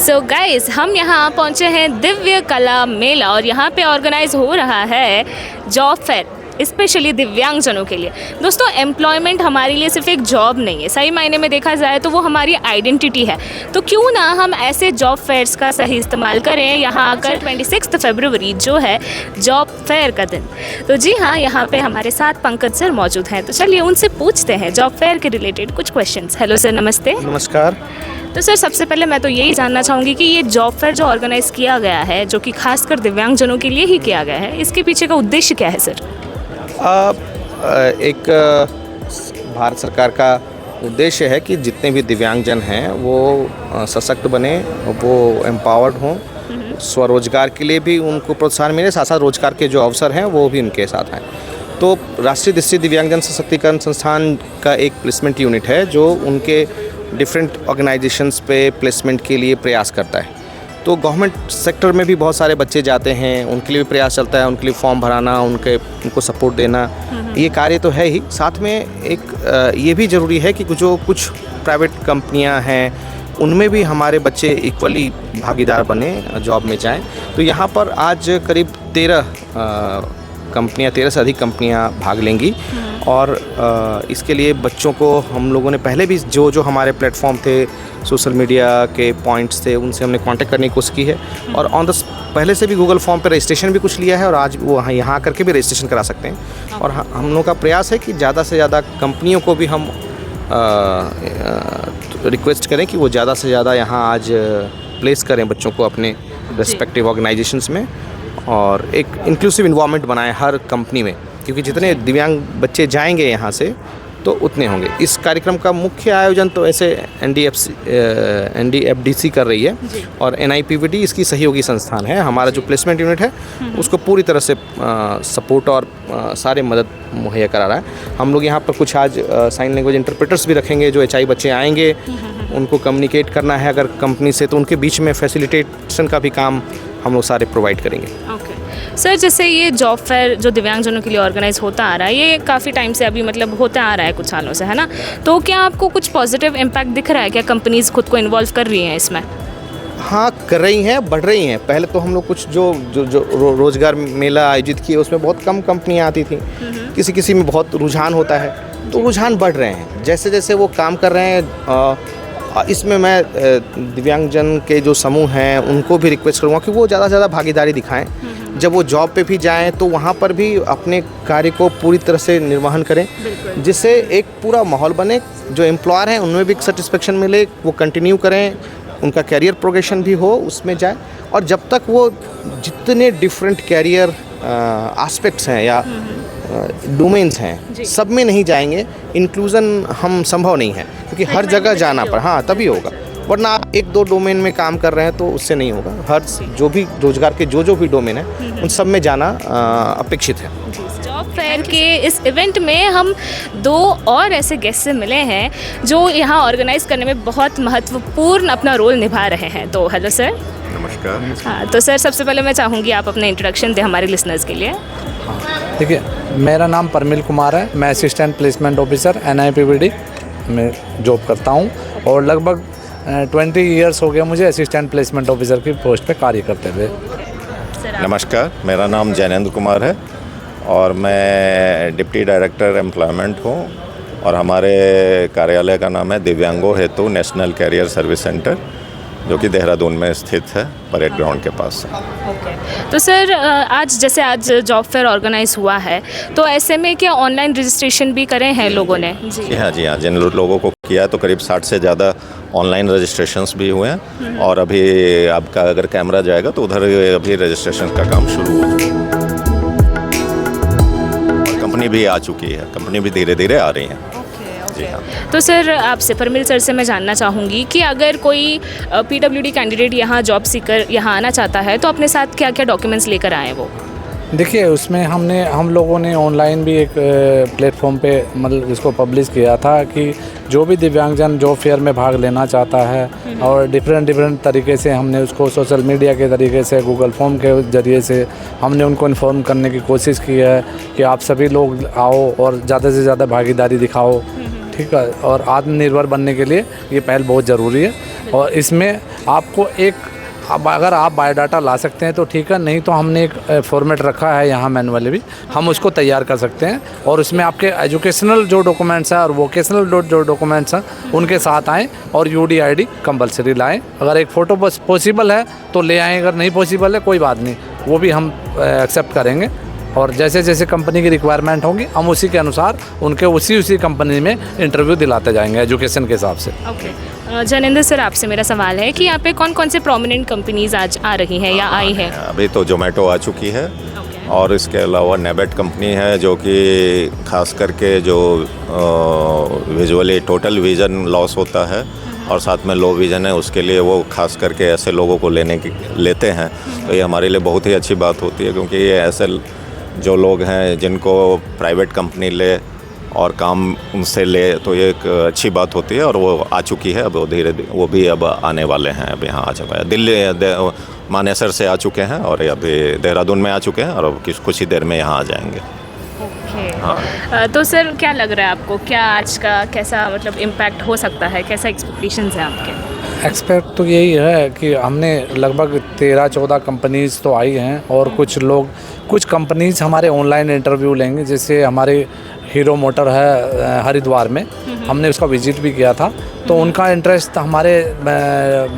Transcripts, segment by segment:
So guys, हम यहाँ पहुँचे हैं दिव्य कला मेला और यहाँ पे ऑर्गेनाइज हो रहा है जॉब फेयर, स्पेशली दिव्यांगजनों के लिए। दोस्तों, एम्प्लॉयमेंट हमारे लिए सिर्फ एक जॉब नहीं है, सही मायने में देखा जाए तो वो हमारी आइडेंटिटी है। तो क्यों ना हम ऐसे जॉब फेयर्स का सही इस्तेमाल करें यहाँ आकर। 26 फरवरी जो है जॉब फेयर का दिन। तो जी हाँ, यहाँ पे हमारे साथ पंकज सर मौजूद हैं, तो चलिए उनसे पूछते हैं जॉब फेयर के रिलेटेड कुछ क्वेश्चंस। हेलो सर, नमस्ते। नमस्कार। तो सर, सबसे पहले मैं तो यही जानना चाहूँगी कि ये जॉब फेयर जो ऑर्गेनाइज़ किया गया है, जो कि खासकर दिव्यांगजनों के लिए ही किया गया है, इसके पीछे का उद्देश्य क्या है सर? एक भारत सरकार का उद्देश्य है कि जितने भी दिव्यांगजन हैं वो सशक्त बने, वो एम्पावर्ड हों, स्वरोजगार के लिए भी उनको प्रोत्साहन मिले, साथ साथ रोजगार के जो अवसर हैं वो भी उनके साथ हैं। तो राष्ट्रीय दृष्टि दिव्यांगजन सशक्तिकरण संस्थान का एक प्लेसमेंट यूनिट है जो उनके डिफरेंट ऑर्गेनाइजेशंस पे प्लेसमेंट के लिए प्रयास करता है। तो गवर्नमेंट सेक्टर में भी बहुत सारे बच्चे जाते हैं, उनके लिए भी प्रयास चलता है, उनके लिए फॉर्म भराना, उनको सपोर्ट देना, ये कार्य तो है ही। साथ में एक ये भी ज़रूरी है कि जो कुछ प्राइवेट कंपनियां हैं उनमें भी हमारे बच्चे इक्वली भागीदार बने, जॉब में जाएं। तो यहाँ पर आज करीब 13 से अधिक कंपनियां भाग लेंगी और इसके लिए बच्चों को हम लोगों ने पहले भी जो हमारे प्लेटफॉर्म थे, सोशल मीडिया के पॉइंट्स थे, उनसे हमने कांटेक्ट करने की कोशिश की है और पहले से भी गूगल फॉर्म पे रजिस्ट्रेशन भी कुछ लिया है और आज वो यहाँ करके भी रजिस्ट्रेशन करा सकते हैं। और हम लोगों का प्रयास है कि ज़्यादा से ज़्यादा कंपनियों को भी हम रिक्वेस्ट करें कि वो ज़्यादा से ज़्यादा यहाँ आज प्लेस करें बच्चों को अपने रेस्पेक्टिव ऑर्गेनाइजेशंस में और एक इंक्लूसिव इन्वायरमेंट बनाएं हर कंपनी में, क्योंकि जितने दिव्यांग बच्चे जाएंगे यहाँ से तो उतने होंगे। इस कार्यक्रम का मुख्य आयोजन तो ऐसे NDFDC कर रही है और NIPVD इसकी सहयोगी संस्थान है। हमारा जो प्लेसमेंट यूनिट है उसको पूरी तरह से सपोर्ट और सारे मदद मुहैया करा रहा है। हम लोग यहाँ पर कुछ आज साइन लैंग्वेज इंटरप्रेटर्स भी रखेंगे, जो HI बच्चे आएंगे उनको कम्युनिकेट करना है अगर कंपनी से, तो उनके बीच में फैसिलिटेशन का भी काम हम लोग सारे प्रोवाइड करेंगे। सर, जैसे ये जॉब फेयर जो दिव्यांगजनों के लिए ऑर्गेनाइज होता आ रहा है, ये काफ़ी टाइम से अभी मतलब होता आ रहा है, कुछ सालों से, है ना? तो क्या आपको कुछ पॉजिटिव इम्पैक्ट दिख रहा है? क्या कंपनीज़ खुद को इन्वॉल्व कर रही हैं इसमें? हाँ, कर रही हैं, बढ़ रही हैं। पहले तो हम लोग कुछ जो रोज़गार मेला आयोजित किए उसमें बहुत कम कंपनियाँ आती थी, किसी में बहुत रुझान होता है, तो रुझान बढ़ रहे हैं जैसे जैसे वो काम कर रहे हैं। इसमें मैं दिव्यांगजन के जो समूह हैं उनको भी रिक्वेस्ट करूँगा कि वो ज़्यादा से ज़्यादा भागीदारी दिखाएं। जब वो जॉब पे भी जाएं तो वहाँ पर भी अपने कार्य को पूरी तरह से निर्वहन करें, जिससे एक पूरा माहौल बने, जो एम्प्लॉयर हैं उनमें भी सेटिस्फेक्शन मिले, वो कंटिन्यू करें, उनका कैरियर प्रोग्रेशन भी हो, उसमें जाए। और जब तक वो जितने डिफरेंट कैरियर एस्पेक्ट्स हैं या डोमेन्स हैं सब में नहीं जाएंगे, इंक्लूज़न हम संभव नहीं है, क्योंकि हर जगह जाना पर हाँ तभी होगा, वरना आप 1-2 डोमेन में काम कर रहे हैं तो उससे नहीं होगा। हर जो भी रोजगार के जो भी डोमेन है उन सब में जाना अपेक्षित है। जॉब फेयर के इस इवेंट में हम 2 और ऐसे गेस्ट से मिले हैं जो यहाँ ऑर्गेनाइज करने में बहुत महत्वपूर्ण अपना रोल निभा रहे हैं। तो हेलो सर। नमस्कार। हाँ, तो सर सबसे पहले मैं चाहूँगी आप अपना इंट्रोडक्शन दें हमारे लिसनर्स के लिए। देखिए, मेरा नाम परमिल कुमार है, मैं असिस्टेंट प्लेसमेंट ऑफिसर NIPVD में जॉब करता हूँ और लगभग 20 ईयर्स हो गया मुझे असिस्टेंट प्लेसमेंट ऑफिसर की पोस्ट पे कार्य करते हुए। नमस्कार, मेरा नाम जैनेंद्र कुमार है और मैं डिप्टी डायरेक्टर एम्प्लॉयमेंट हूँ और हमारे कार्यालय का नाम है दिव्यांगों हेतु नेशनल कैरियर सर्विस सेंटर, जो कि देहरादून में स्थित है, परेड ग्राउंड के पास है। तो सर, आज जॉब फेयर ऑर्गेनाइज हुआ है, तो ऐसे में क्या ऑनलाइन रजिस्ट्रेशन भी करे हैं लोगों ने? जी हाँ, जिन लोगों को किया तो करीब 60 से ज़्यादा ऑनलाइन रजिस्ट्रेशंस भी हुए हैं और अभी आपका अगर कैमरा जाएगा तो उधर अभी रजिस्ट्रेशन का काम शुरू हो चुका है। कंपनी भी आ चुकी है, कंपनी भी धीरे धीरे आ रही है। जी हाँ। तो सर, आपसे परमिल सर से मैं जानना चाहूँगी कि अगर कोई PWD कैंडिडेट यहाँ जॉब सीकर यहाँ आना चाहता है तो अपने साथ क्या क्या डॉक्यूमेंट्स लेकर आए वो? देखिए, उसमें हम लोगों ने ऑनलाइन भी एक प्लेटफॉर्म पे मतलब इसको पब्लिश किया था कि जो भी दिव्यांगजन जॉब फेयर में भाग लेना चाहता है और डिफरेंट तरीके से हमने उसको सोशल मीडिया के तरीके से, गूगल फॉर्म के ज़रिए से हमने उनको इन्फॉर्म करने की कोशिश की है कि आप सभी लोग आओ और ज़्यादा से ज़्यादा भागीदारी दिखाओ ठीक है, और आत्मनिर्भर बनने के लिए ये पहल बहुत ज़रूरी है। और इसमें आपको अब अगर आप बायोडाटा ला सकते हैं तो ठीक है, नहीं तो हमने एक फॉर्मेट रखा है यहाँ मैनुअली भी, हम उसको तैयार कर सकते हैं। और उसमें आपके एजुकेशनल जो डॉक्यूमेंट्स हैं और वोकेशनल जो डॉक्यूमेंट्स हैं उनके साथ आएँ, और UDID कंपलसरी लाएँ। अगर एक फ़ोटो पॉसिबल है तो ले आएँ, अगर नहीं पॉसिबल है कोई बात नहीं, वो भी हम एक्सेप्ट करेंगे। और जैसे जैसे कंपनी की रिक्वायरमेंट होगी हम उसी के अनुसार उनके उसी कंपनी में इंटरव्यू दिलाते जाएंगे एजुकेशन के हिसाब से। ओके जैनेंद्र सर, आपसे मेरा सवाल है कि यहाँ पे कौन कौन से प्रोमिनेंट कंपनीज आज आ रही हैं या आई हैं? अभी तो जोमेटो आ चुकी है, और इसके अलावा नेबेट कंपनी है जो कि खास करके जो विजुअली टोटल विज़न लॉस होता है और साथ में लो विज़न है, उसके लिए वो खास करके ऐसे लोगों को लेते हैं। तो ये हमारे लिए बहुत ही अच्छी बात होती है, क्योंकि ये ऐसे जो लोग हैं जिनको प्राइवेट कंपनी ले और काम उनसे ले, तो ये एक अच्छी बात होती है। और वो आ चुकी है, अब धीरे धीरे वो भी अब आने वाले हैं। अब यहाँ आ चुका है, दिल्ली मानेसर से आ चुके हैं, और अभी देहरादून में आ चुके हैं, और अब कुछ ही देर में यहाँ आ जाएंगे। हाँ। तो सर क्या लग रहा है आपको, क्या आज का कैसा मतलब इम्पैक्ट हो सकता है, कैसा एक्सपेक्टेशंस हैं आपके? एक्सपेक्ट तो यही है कि हमने लगभग 13-14 कंपनीज़ तो आई हैं, और कुछ कंपनीज़ हमारे ऑनलाइन इंटरव्यू लेंगे। जैसे हमारे हीरो मोटर है हरिद्वार में, हमने उसका विजिट भी किया था, तो उनका इंटरेस्ट हमारे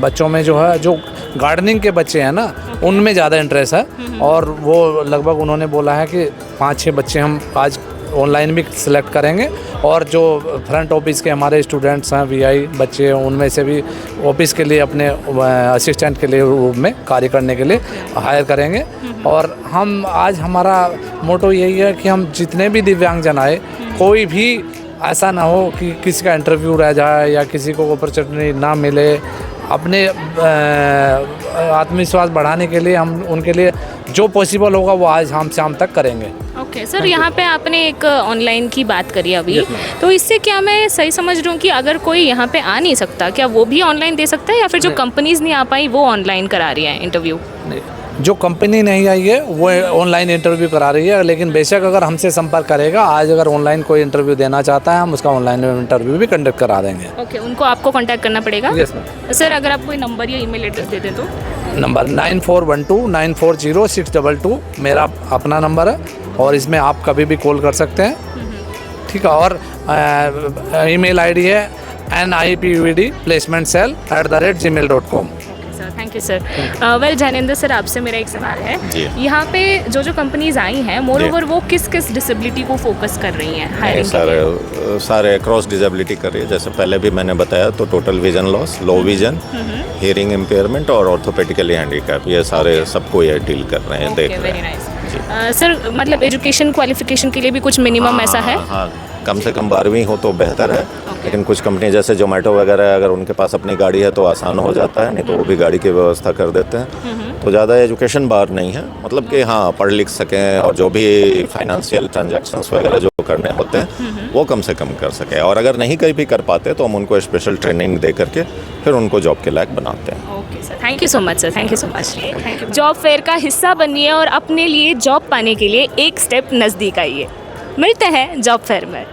बच्चों में जो है, जो गार्डनिंग के बच्चे हैं ना, उनमें ज़्यादा इंटरेस्ट है। और वो लगभग उन्होंने बोला है कि 5-6 बच्चे हम आज ऑनलाइन भी सिलेक्ट करेंगे, और जो फ्रंट ऑफिस के हमारे स्टूडेंट्स हैं VI बच्चे, उनमें से भी ऑफिस के लिए अपने असिस्टेंट के लिए रूप में कार्य करने के लिए हायर करेंगे। और हम आज हमारा मोटो यही है कि हम जितने भी दिव्यांगजन आए, कोई भी ऐसा ना हो कि किसी का इंटरव्यू रह जाए या किसी को अपॉर्चुनिटी ना मिले। अपने आत्मविश्वास बढ़ाने के लिए हम उनके लिए जो पॉसिबल होगा वो आज हम शाम तक करेंगे। ओके सर, यहाँ पे आपने एक ऑनलाइन की बात करी अभी, तो इससे क्या मैं सही समझ रही हूँ कि अगर कोई यहाँ पे आ नहीं सकता, क्या वो भी ऑनलाइन दे सकता है, या फिर जो कंपनीज नहीं आ पाई वो ऑनलाइन करा रही है इंटरव्यू? जो कंपनी नहीं आई है वो ऑनलाइन इंटरव्यू करा रही है, लेकिन बेशक अगर हमसे संपर्क करेगा, आज अगर ऑनलाइन कोई इंटरव्यू देना चाहता है, हम उसका ऑनलाइन इंटरव्यू भी कंडक्ट करा देंगे। ओके, उनको आपको कांटेक्ट करना पड़ेगा? यस सर, अगर आप कोई नंबर या ईमेल एड्रेस दे दें तो? नंबर 9412940622 मेरा अपना नंबर है, और इसमें आप कभी भी कॉल कर सकते हैं, ठीक है। और ईमेल आईडी है nipvdplacementcell@gmail.com। Thank you sir. Well Jainendra sir, आपसे मेरा एक सवाल है, यहाँ पे जो कंपनीज आई हैं, मोर ओवर वो किस डिसेबिलिटी को फोकस कर रही हैं हायरिंग के लिए? सारे क्रॉस डिसेबिलिटी कर रही है। जैसे पहले भी मैंने बताया, तो total vision loss, low vision, hearing impairment और ऑर्थोपेडिकली हैंडीकैप, ये सारे सबको ये डील कर रहे हैं, देख रहे हैं। सर मतलब एजुकेशन क्वालिफिकेशन के लिए भी कुछ मिनिमम ऐसा है? हाँ, कम से कम 12वीं हो तो बेहतर है। लेकिन कुछ कंपनी जैसे जोमेटो वगैरह, अगर उनके पास अपनी गाड़ी है तो आसान हो जाता है, नहीं तो वो भी गाड़ी की व्यवस्था कर देते हैं। तो ज़्यादा एजुकेशन बार नहीं है, मतलब कि हाँ पढ़ लिख सकें, और जो भी फाइनेंशियल ट्रांजैक्शंस वगैरह जो करने होते हैं वो कम से कम कर सकें। और अगर नहीं कहीं भी कर पाते तो हम उनको स्पेशल ट्रेनिंग दे करके फिर उनको जॉब के लायक बनाते हैं। Okay sir, thank you so much sir, thank you so much. Job fair का हिस्सा बनिए और अपने लिए जॉब पाने के लिए एक स्टेप नज़दीक आइए। मिलते हैं जॉब फेयर में।